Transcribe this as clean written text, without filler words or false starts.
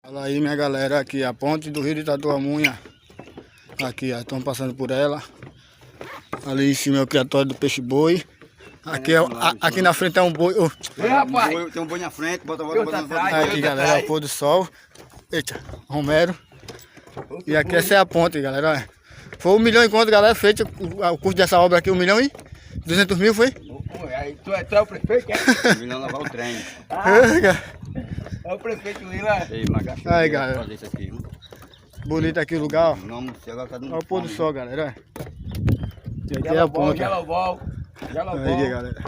Olha aí, minha galera, aqui a ponte do Rio de Tatuamunha. Aqui, ó, estão passando por ela. Ali em cima é o criatório do peixe-boi. Aqui, aqui na frente é um boi. Rapaz, tem um boi na frente, bota. Aqui, galera, é o pôr do sol. Eita, Romero. E aqui essa é a ponte, galera. Olha. Foi 1 milhão e quanto, galera, feito o custo dessa obra aqui, 1 milhão e 200 mil, foi? Aí tu é o prefeito, é? 1 milhão lavar o trem. É o prefeito Lila. Aí, galera. Fazer isso aqui, viu? Bonito aqui o lugar, ó. Não sei agora cadê. Olha o pôr do sol, galera. E aqui é a ponte. Gelo bol. Aí, galera.